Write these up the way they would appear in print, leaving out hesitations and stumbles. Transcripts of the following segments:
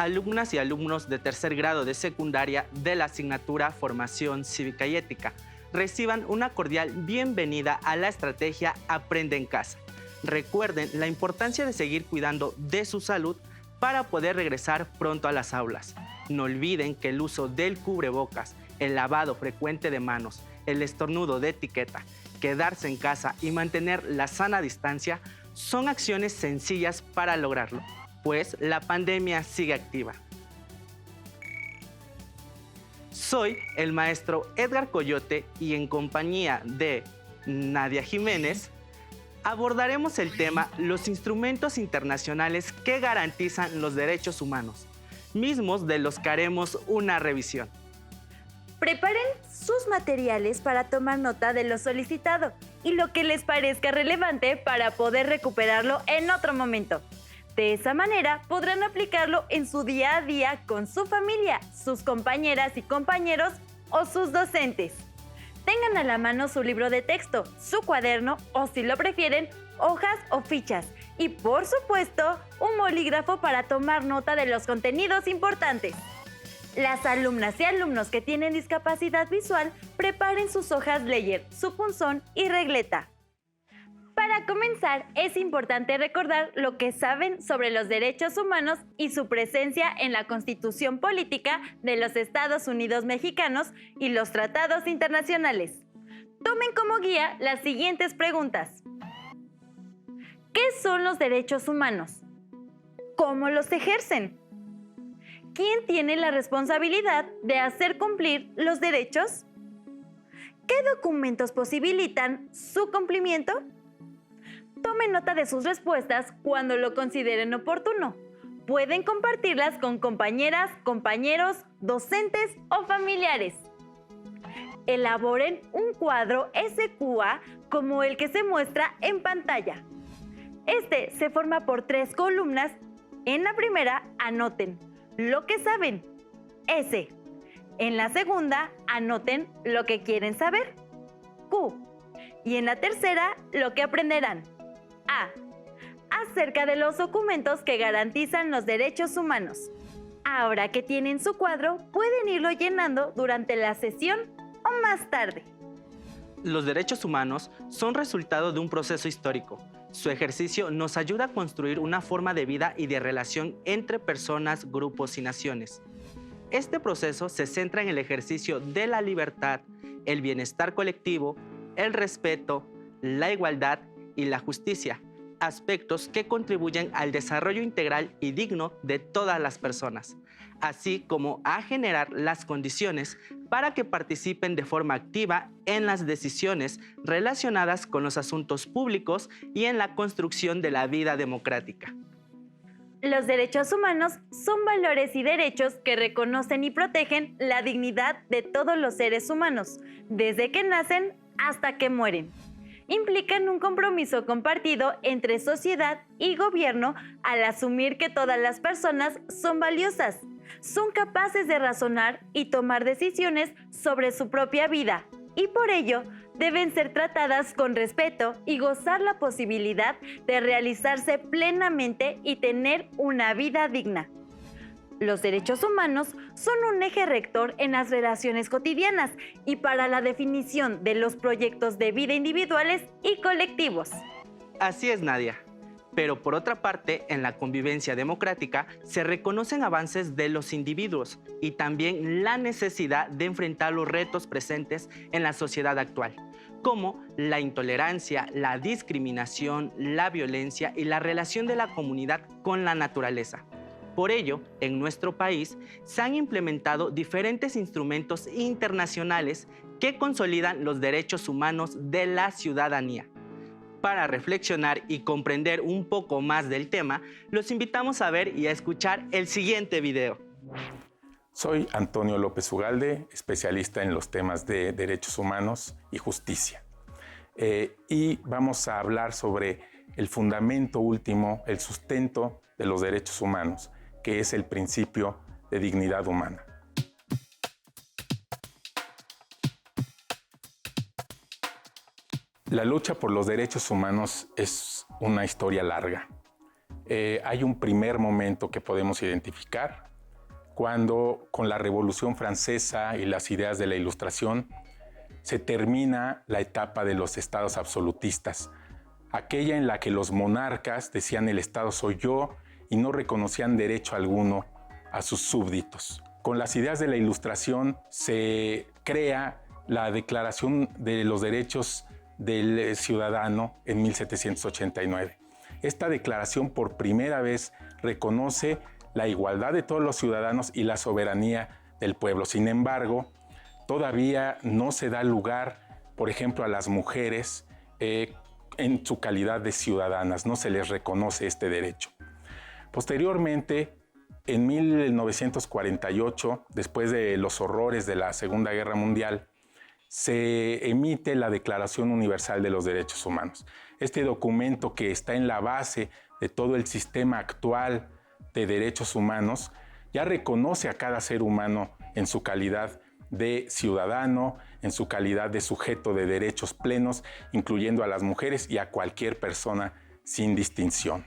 alumnas y alumnos de tercer grado de secundaria de la asignatura Formación Cívica y Ética reciban una cordial bienvenida a la estrategia Aprende en Casa. Recuerden la importancia de seguir cuidando de su salud para poder regresar pronto a las aulas. No olviden que el uso del cubrebocas, el lavado frecuente de manos, el estornudo de etiqueta, quedarse en casa y mantener la sana distancia son acciones sencillas para lograrlo, pues la pandemia sigue activa. Soy el maestro Edgar Coyote y en compañía de Nadia Jiménez abordaremos el tema los instrumentos internacionales que garantizan los derechos humanos, mismos de los que haremos una revisión. Preparen sus materiales para tomar nota de lo solicitado y lo que les parezca relevante para poder recuperarlo en otro momento. De esa manera podrán aplicarlo en su día a día con su familia, sus compañeras y compañeros o sus docentes. Tengan a la mano su libro de texto, su cuaderno o, si lo prefieren, hojas o fichas. Y por supuesto, un bolígrafo para tomar nota de los contenidos importantes. Las alumnas y alumnos que tienen discapacidad visual preparen sus hojas Ledger, su punzón y regleta. Para comenzar, es importante recordar lo que saben sobre los derechos humanos y su presencia en la Constitución Política de los Estados Unidos Mexicanos y los tratados internacionales. Tomen como guía las siguientes preguntas. ¿Qué son los derechos humanos? ¿Cómo los ejercen? ¿Quién tiene la responsabilidad de hacer cumplir los derechos? ¿Qué documentos posibilitan su cumplimiento? Tomen nota de sus respuestas cuando lo consideren oportuno. Pueden compartirlas con compañeras, compañeros, docentes o familiares. Elaboren un cuadro SQA como el que se muestra en pantalla. Este se forma por 3 columnas. En la primera, anoten lo que saben, S. En la segunda, anoten lo que quieren saber, Q. Y en la tercera, lo que aprenderán, A. Acerca de los documentos que garantizan los derechos humanos. Ahora que tienen su cuadro, pueden irlo llenando durante la sesión o más tarde. Los derechos humanos son resultado de un proceso histórico. Su ejercicio nos ayuda a construir una forma de vida y de relación entre personas, grupos y naciones. Este proceso se centra en el ejercicio de la libertad, el bienestar colectivo, el respeto, la igualdad y la justicia, aspectos que contribuyen al desarrollo integral y digno de todas las personas, así como a generar las condiciones para que participen de forma activa en las decisiones relacionadas con los asuntos públicos y en la construcción de la vida democrática. Los derechos humanos son valores y derechos que reconocen y protegen la dignidad de todos los seres humanos, desde que nacen hasta que mueren. Implican un compromiso compartido entre sociedad y gobierno al asumir que todas las personas son valiosas, son capaces de razonar y tomar decisiones sobre su propia vida y por ello deben ser tratadas con respeto y gozar la posibilidad de realizarse plenamente y tener una vida digna. Los derechos humanos son un eje rector en las relaciones cotidianas y para la definición de los proyectos de vida individuales y colectivos. Así es, Nadia. Pero por otra parte, en la convivencia democrática se reconocen avances de los individuos y también la necesidad de enfrentar los retos presentes en la sociedad actual, como la intolerancia, la discriminación, la violencia y la relación de la comunidad con la naturaleza. Por ello, en nuestro país se han implementado diferentes instrumentos internacionales que consolidan los derechos humanos de la ciudadanía. Para reflexionar y comprender un poco más del tema, los invitamos a ver y a escuchar el siguiente video. Soy Antonio López Ugalde, especialista en los temas de derechos humanos y justicia. Y vamos a hablar sobre el fundamento último, el sustento de los derechos humanos, que es el principio de dignidad humana. La lucha por los derechos humanos es una historia larga. Hay un primer momento que podemos identificar, cuando con la Revolución Francesa y las ideas de la Ilustración se termina la etapa de los estados absolutistas, aquella en la que los monarcas decían el Estado soy yo y no reconocían derecho alguno a sus súbditos. Con las ideas de la Ilustración se crea la Declaración de los Derechos del Ciudadano en 1789. Esta declaración por primera vez reconoce la igualdad de todos los ciudadanos y la soberanía del pueblo. Sin embargo, todavía no se da lugar, por ejemplo, a las mujeres en su calidad de ciudadanas, no se les reconoce este derecho. Posteriormente, en 1948, después de los horrores de la Segunda Guerra Mundial, se emite la Declaración Universal de los Derechos Humanos. Este documento, que está en la base de todo el sistema actual de derechos humanos, ya reconoce a cada ser humano en su calidad de ciudadano, en su calidad de sujeto de derechos plenos, incluyendo a las mujeres y a cualquier persona sin distinción.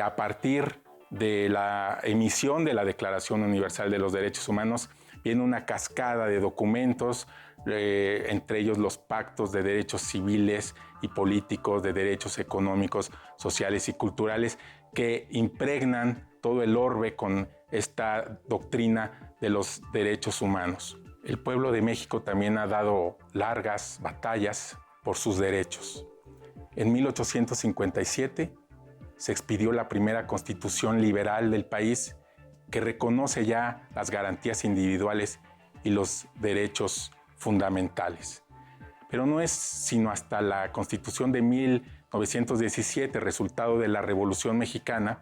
A partir de la emisión de la Declaración Universal de los Derechos Humanos, viene una cascada de documentos, entre ellos los pactos de derechos civiles y políticos, de derechos económicos, sociales y culturales, que impregnan todo el orbe con esta doctrina de los derechos humanos. El pueblo de México también ha dado largas batallas por sus derechos. En 1857 se expidió la primera constitución liberal del país, que reconoce ya las garantías individuales y los derechos fundamentales. Pero no es sino hasta la Constitución de 1917, resultado de la Revolución Mexicana,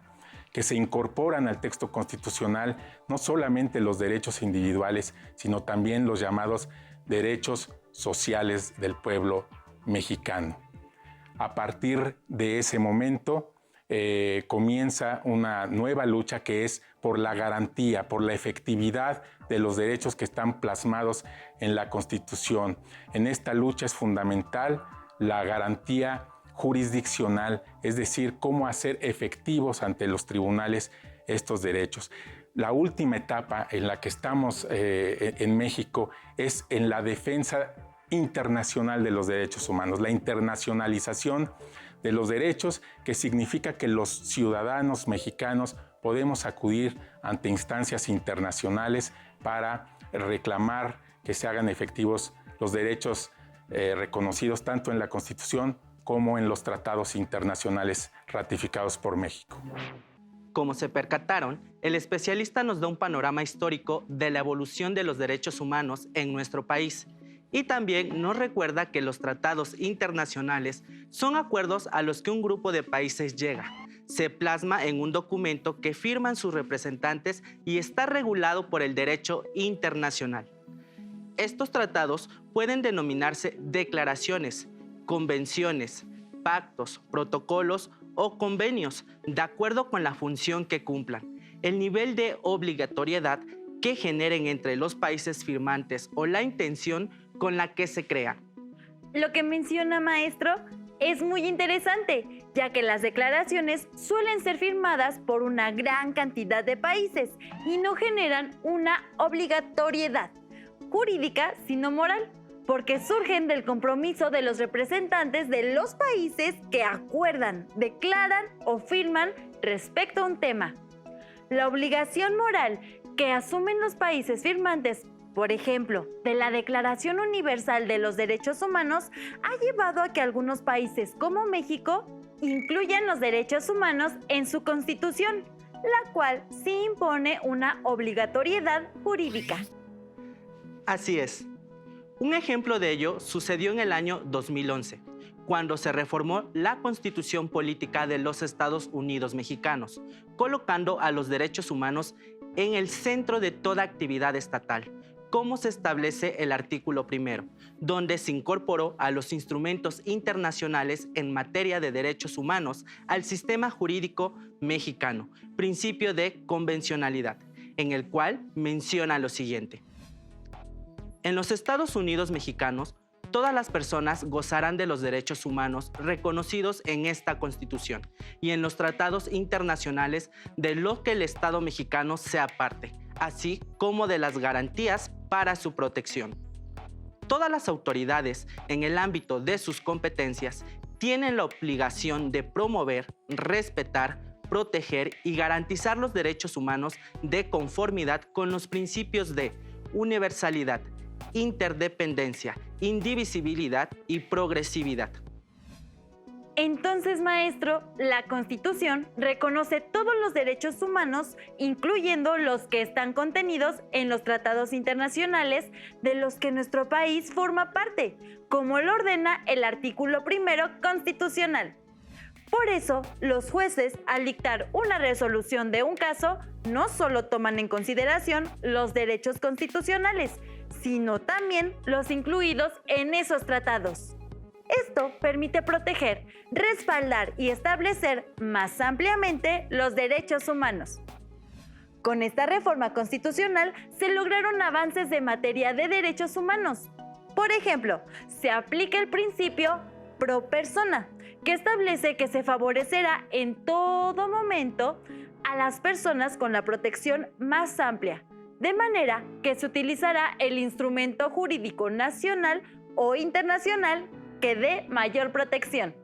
que se incorporan al texto constitucional no solamente los derechos individuales, sino también los llamados derechos sociales del pueblo mexicano. A partir de ese momento, comienza una nueva lucha, que es por la garantía, por la efectividad de los derechos que están plasmados en la Constitución. En esta lucha es fundamental la garantía jurisdiccional, es decir, cómo hacer efectivos ante los tribunales estos derechos. La última etapa en la que estamos en México es en la defensa internacional de los derechos humanos, la internacionalización de los derechos, que significa que los ciudadanos mexicanos podemos acudir ante instancias internacionales para reclamar que se hagan efectivos los derechos reconocidos tanto en la Constitución como en los tratados internacionales ratificados por México. Como se percataron, el especialista nos da un panorama histórico de la evolución de los derechos humanos en nuestro país. Y también nos recuerda que los tratados internacionales son acuerdos a los que un grupo de países llega. Se plasma en un documento que firman sus representantes y está regulado por el derecho internacional. Estos tratados pueden denominarse declaraciones, convenciones, pactos, protocolos o convenios, de acuerdo con la función que cumplan, el nivel de obligatoriedad que generen entre los países firmantes o la intención con la que se crea. Lo que menciona, maestro, es muy interesante, ya que las declaraciones suelen ser firmadas por una gran cantidad de países y no generan una obligatoriedad jurídica, sino moral, porque surgen del compromiso de los representantes de los países que acuerdan, declaran o firman respecto a un tema. La obligación moral que asumen los países firmantes, por ejemplo, de la Declaración Universal de los Derechos Humanos, ha llevado a que algunos países como México incluyan los derechos humanos en su Constitución, la cual sí impone una obligatoriedad jurídica. Así es. Un ejemplo de ello sucedió en el año 2011, cuando se reformó la Constitución Política de los Estados Unidos Mexicanos, colocando a los derechos humanos en el centro de toda actividad estatal, como se establece el artículo 1, donde se incorporó a los instrumentos internacionales en materia de derechos humanos al sistema jurídico mexicano, principio de convencionalidad, en el cual menciona lo siguiente. En los Estados Unidos mexicanos, Todas las personas gozarán de los derechos humanos reconocidos en esta Constitución y en los tratados internacionales de los que el Estado mexicano sea parte, así como de las garantías para su protección. Todas las autoridades, en el ámbito de sus competencias, tienen la obligación de promover, respetar, proteger y garantizar los derechos humanos de conformidad con los principios de universalidad, interdependencia, indivisibilidad y progresividad. Entonces, maestro, la Constitución reconoce todos los derechos humanos, incluyendo los que están contenidos en los tratados internacionales de los que nuestro país forma parte, como lo ordena el artículo 1 constitucional. Por eso, los jueces, al dictar una resolución de un caso, no solo toman en consideración los derechos constitucionales, sino también los incluidos en esos tratados. Esto permite proteger, respaldar y establecer más ampliamente los derechos humanos. Con esta reforma constitucional se lograron avances en materia de derechos humanos. Por ejemplo, se aplica el principio pro persona, que establece que se favorecerá en todo momento a las personas con la protección más amplia, de manera que se utilizará el instrumento jurídico nacional o internacional que dé mayor protección.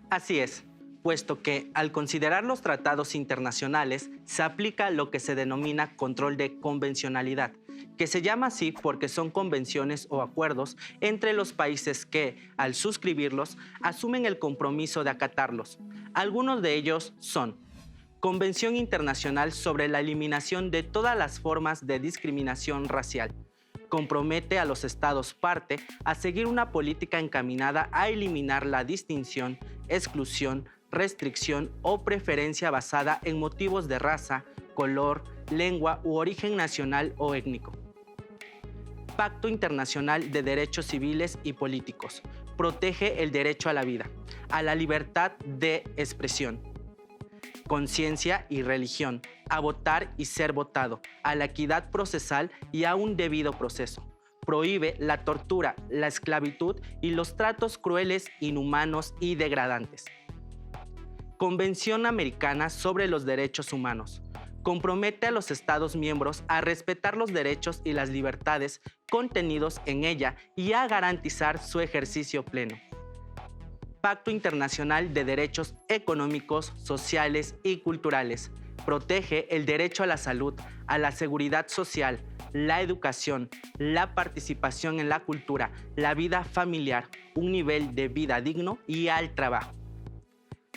Así es, puesto que al considerar los tratados internacionales se aplica lo que se denomina control de convencionalidad, que se llama así porque son convenciones o acuerdos entre los países que, al suscribirlos, asumen el compromiso de acatarlos. Algunos de ellos son: Convención Internacional sobre la Eliminación de todas las formas de discriminación racial. Compromete a los estados parte a seguir una política encaminada a eliminar la distinción, exclusión, restricción o preferencia basada en motivos de raza, color, lengua u origen nacional o étnico. Pacto Internacional de Derechos Civiles y Políticos. Protege el derecho a la vida, a la libertad de expresión, conciencia y religión, a votar y ser votado, a la equidad procesal y a un debido proceso. Prohíbe la tortura, la esclavitud y los tratos crueles, inhumanos y degradantes. Convención Americana sobre los Derechos Humanos. Compromete a los Estados miembros a respetar los derechos y las libertades contenidos en ella y a garantizar su ejercicio pleno. Pacto Internacional de Derechos Económicos, Sociales y Culturales. Protege el derecho a la salud, a la seguridad social, la educación, la participación en la cultura, la vida familiar, un nivel de vida digno y al trabajo.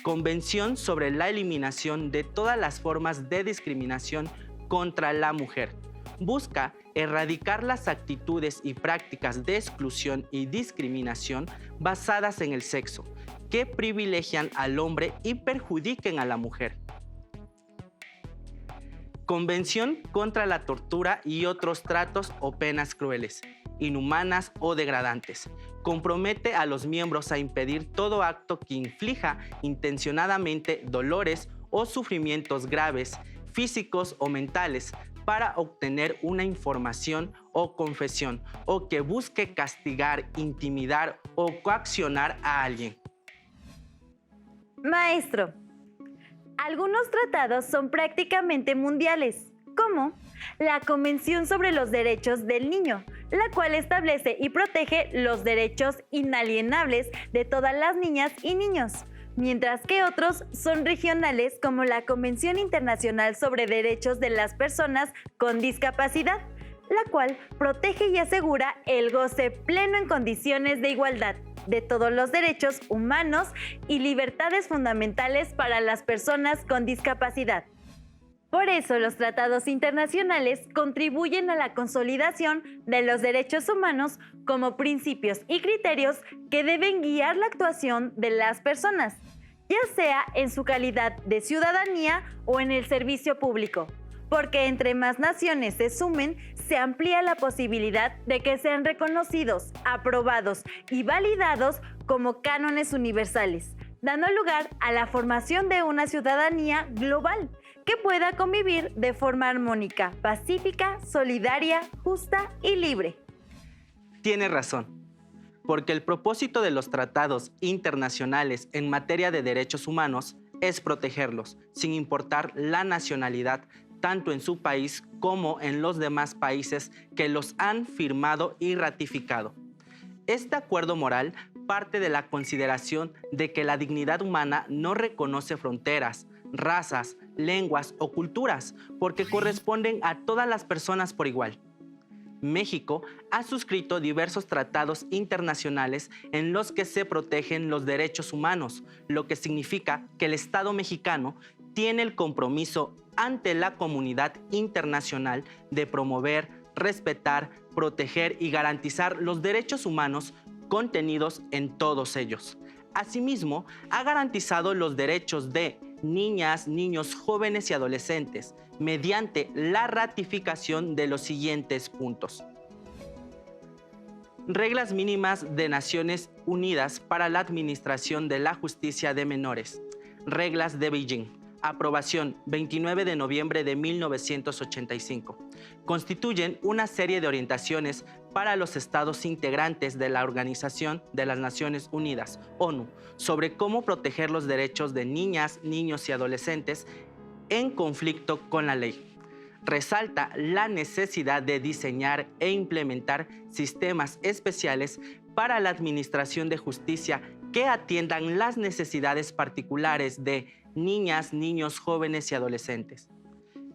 Convención sobre la eliminación de todas las formas de discriminación contra la mujer. Busca erradicar las actitudes y prácticas de exclusión y discriminación basadas en el sexo, que privilegian al hombre y perjudiquen a la mujer. Convención contra la tortura y otros tratos o penas crueles, inhumanas o degradantes. Compromete a los miembros a impedir todo acto que inflija intencionadamente dolores o sufrimientos graves, físicos o mentales, para obtener una información o confesión, o que busque castigar, intimidar o coaccionar a alguien. Maestro, algunos tratados son prácticamente mundiales, como la Convención sobre los Derechos del Niño, la cual establece y protege los derechos inalienables de todas las niñas y niños, mientras que otros son regionales, como la Convención Internacional sobre Derechos de las Personas con Discapacidad, la cual protege y asegura el goce pleno en condiciones de igualdad de todos los derechos humanos y libertades fundamentales para las personas con discapacidad. Por eso, los tratados internacionales contribuyen a la consolidación de los derechos humanos como principios y criterios que deben guiar la actuación de las personas, ya sea en su calidad de ciudadanía o en el servicio público, porque entre más naciones se sumen, se amplía la posibilidad de que sean reconocidos, aprobados y validados como cánones universales, dando lugar a la formación de una ciudadanía global que pueda convivir de forma armónica, pacífica, solidaria, justa y libre. Tiene razón, porque el propósito de los tratados internacionales en materia de derechos humanos es protegerlos, sin importar la nacionalidad, tanto en su país como en los demás países que los han firmado y ratificado. Este acuerdo moral parte de la consideración de que la dignidad humana no reconoce fronteras, razas, lenguas o culturas, porque corresponden a todas las personas por igual. México ha suscrito diversos tratados internacionales en los que se protegen los derechos humanos, lo que significa que el Estado mexicano tiene el compromiso ante la comunidad internacional de promover, respetar, proteger y garantizar los derechos humanos contenidos en todos ellos. Asimismo, ha garantizado los derechos de niñas, niños, jóvenes y adolescentes mediante la ratificación de los siguientes puntos. Reglas mínimas de Naciones Unidas para la Administración de la Justicia de Menores. Reglas de Beijing. Aprobación 29 de noviembre de 1985. Constituyen una serie de orientaciones para los estados integrantes de la Organización de las Naciones Unidas, ONU, sobre cómo proteger los derechos de niñas, niños y adolescentes en conflicto con la ley. Resalta la necesidad de diseñar e implementar sistemas especiales para la administración de justicia que atiendan las necesidades particulares de niñas, niños, jóvenes y adolescentes.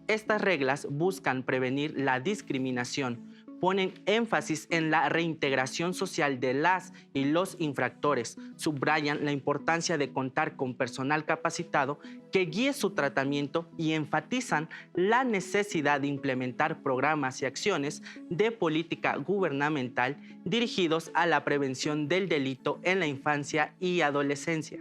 Estas reglas buscan prevenir la discriminación, ponen énfasis en la reintegración social de las y los infractores, subrayan la importancia de contar con personal capacitado que guíe su tratamiento y enfatizan la necesidad de implementar programas y acciones de política gubernamental dirigidos a la prevención del delito en la infancia y adolescencia.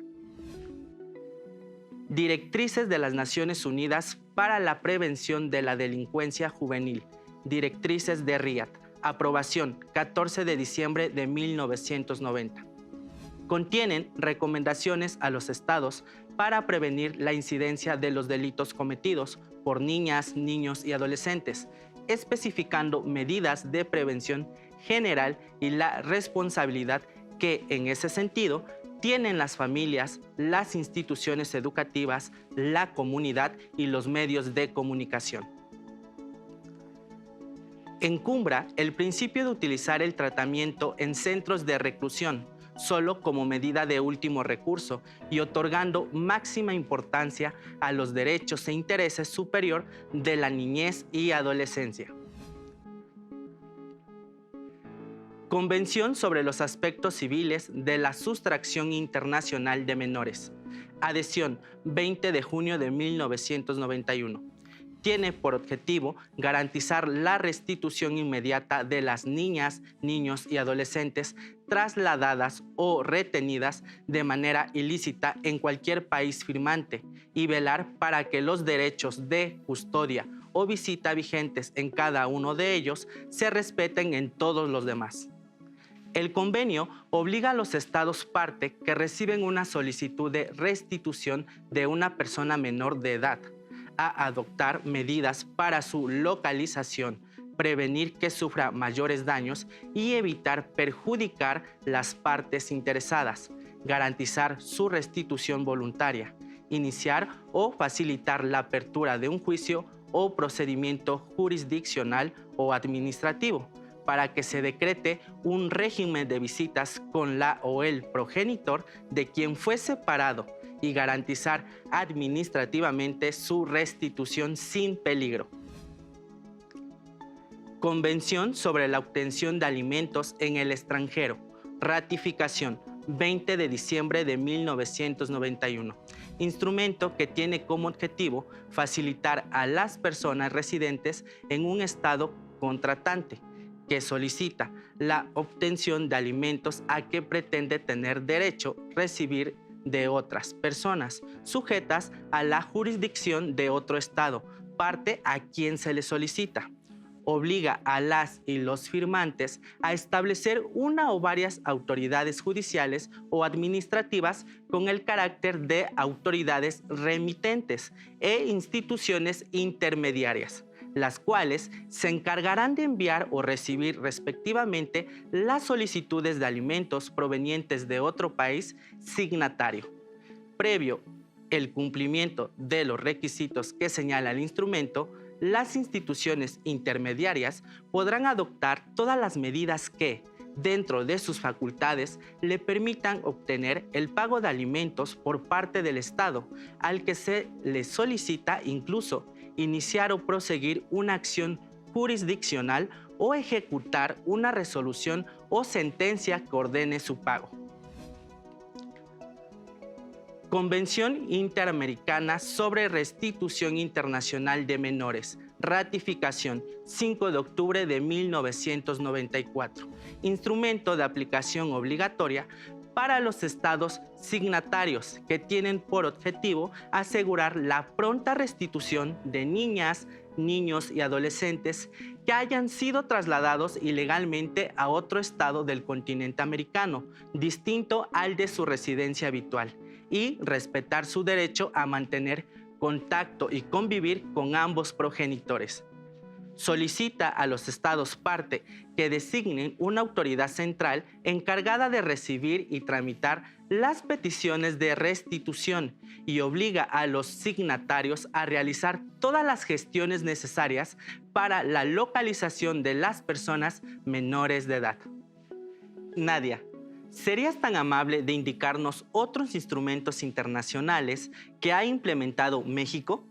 Directrices de las Naciones Unidas para la prevención de la delincuencia juvenil. Directrices de Riad. Aprobación 14 de diciembre de 1990. Contienen recomendaciones a los estados para prevenir la incidencia de los delitos cometidos por niñas, niños y adolescentes, especificando medidas de prevención general y la responsabilidad que, en ese sentido, tienen las familias, las instituciones educativas, la comunidad y los medios de comunicación. Encumbra el principio de utilizar el tratamiento en centros de reclusión solo como medida de último recurso y otorgando máxima importancia a los derechos e intereses superior de la niñez y adolescencia. Convención sobre los aspectos civiles de la sustracción internacional de menores. Adhesión 20 de junio de 1991. Tiene por objetivo garantizar la restitución inmediata de las niñas, niños y adolescentes trasladadas o retenidas de manera ilícita en cualquier país firmante y velar para que los derechos de custodia o visita vigentes en cada uno de ellos se respeten en todos los demás. El convenio obliga a los estados parte que reciben una solicitud de restitución de una persona menor de edad a adoptar medidas para su localización, prevenir que sufra mayores daños y evitar perjudicar las partes interesadas, garantizar su restitución voluntaria, iniciar o facilitar la apertura de un juicio o procedimiento jurisdiccional o administrativo, para que se decrete un régimen de visitas con la o el progenitor de quien fue separado y garantizar administrativamente su restitución sin peligro. Convención sobre la obtención de alimentos en el extranjero. Ratificación 20 de diciembre de 1991. Instrumento que tiene como objetivo facilitar a las personas residentes en un estado contratante que solicita la obtención de alimentos a que pretende tener derecho recibir de otras personas, sujetas a la jurisdicción de otro estado, parte a quien se le solicita. Obliga a las y los firmantes a establecer una o varias autoridades judiciales o administrativas con el carácter de autoridades remitentes e instituciones intermediarias. las cuales se encargarán de enviar o recibir respectivamente las solicitudes de alimentos provenientes de otro país signatario. Previo el cumplimiento de los requisitos que señala el instrumento, las instituciones intermediarias podrán adoptar todas las medidas que, dentro de sus facultades, le permitan obtener el pago de alimentos por parte del Estado, al que se le solicita incluso iniciar o proseguir una acción jurisdiccional o ejecutar una resolución o sentencia que ordene su pago. Convención Interamericana sobre Restitución Internacional de Menores. Ratificación, 5 de octubre de 1994. Instrumento de aplicación obligatoria para los estados signatarios que tienen por objetivo asegurar la pronta restitución de niñas, niños y adolescentes que hayan sido trasladados ilegalmente a otro estado del continente americano, distinto al de su residencia habitual, y respetar su derecho a mantener contacto y convivir con ambos progenitores. Solicita a los estados parte que designen una autoridad central encargada de recibir y tramitar las peticiones de restitución y obliga a los signatarios a realizar todas las gestiones necesarias para la localización de las personas menores de edad. Nadia, ¿serías tan amable de indicarnos otros instrumentos internacionales que ha implementado México?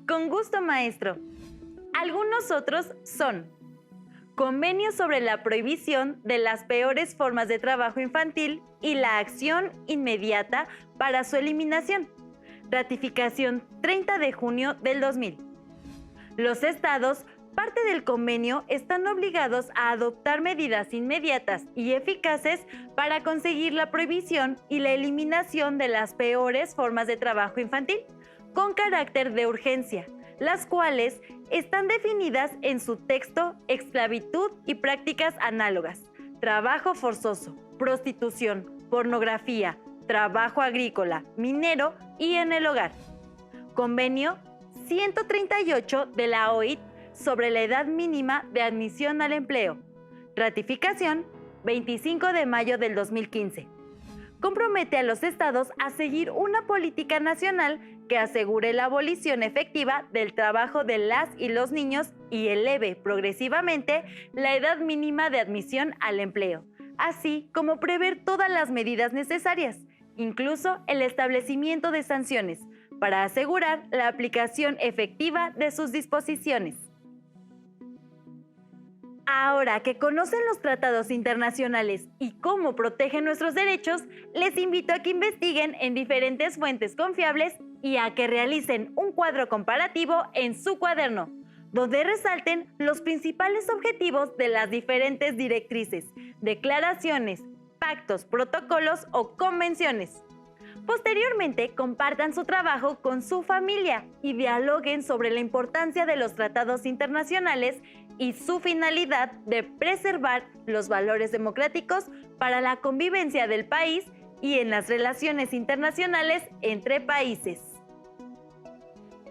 Con gusto, maestro. Algunos otros son: Convenio sobre la prohibición de las peores formas de trabajo infantil y la acción inmediata para su eliminación. Ratificación 30 de junio del 2000. Los estados, parte del convenio, están obligados a adoptar medidas inmediatas y eficaces para conseguir la prohibición y la eliminación de las peores formas de trabajo infantil, con carácter de urgencia, las cuales están definidas en su texto: esclavitud y prácticas análogas, trabajo forzoso, prostitución, pornografía, trabajo agrícola, minero y en el hogar. Convenio 138 de la OIT sobre la edad mínima de admisión al empleo. Ratificación 25 de mayo del 2015. Compromete a los estados a seguir una política nacional que asegure la abolición efectiva del trabajo de las y los niños y eleve progresivamente la edad mínima de admisión al empleo, así como prever todas las medidas necesarias, incluso el establecimiento de sanciones, para asegurar la aplicación efectiva de sus disposiciones. Ahora que conocen los tratados internacionales y cómo protegen nuestros derechos, les invito a que investiguen en diferentes fuentes confiables y a que realicen un cuadro comparativo en su cuaderno, donde resalten los principales objetivos de las diferentes directrices, declaraciones, pactos, protocolos o convenciones. Posteriormente, compartan su trabajo con su familia y dialoguen sobre la importancia de los tratados internacionales y su finalidad de preservar los valores democráticos para la convivencia del país y en las relaciones internacionales entre países.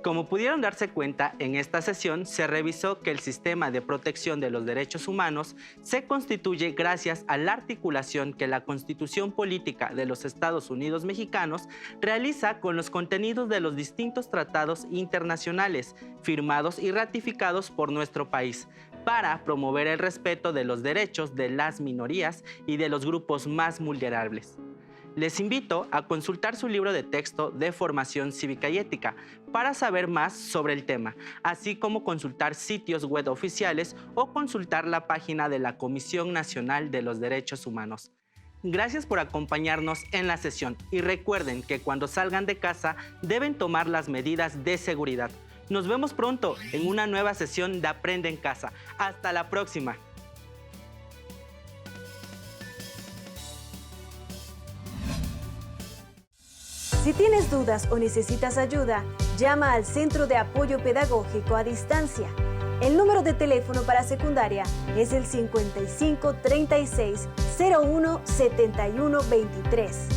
Como pudieron darse cuenta, en esta sesión se revisó que el sistema de protección de los derechos humanos se constituye gracias a la articulación que la Constitución Política de los Estados Unidos Mexicanos realiza con los contenidos de los distintos tratados internacionales firmados y ratificados por nuestro país para promover el respeto de los derechos de las minorías y de los grupos más vulnerables. Les invito a consultar su libro de texto de formación cívica y ética para saber más sobre el tema, así como consultar sitios web oficiales o consultar la página de la Comisión Nacional de los Derechos Humanos. Gracias por acompañarnos en la sesión y recuerden que cuando salgan de casa deben tomar las medidas de seguridad. Nos vemos pronto en una nueva sesión de Aprende en Casa. Hasta la próxima. Si tienes dudas o necesitas ayuda, llama al Centro de Apoyo Pedagógico a Distancia. El número de teléfono para secundaria es el 55 36 01 71 23.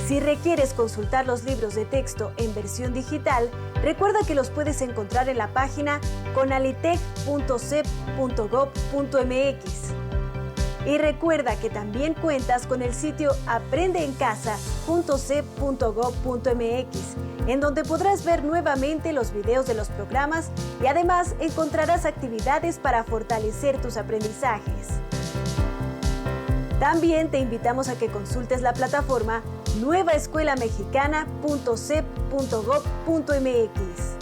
Si requieres consultar los libros de texto en versión digital, recuerda que los puedes encontrar en la página conalitec.cep.gov.mx. Y recuerda que también cuentas con el sitio aprendeencasa.cep.gov.mx, en donde podrás ver nuevamente los videos de los programas y además encontrarás actividades para fortalecer tus aprendizajes. También te invitamos a que consultes la plataforma nuevaescuelamexicana.cep.gov.mx.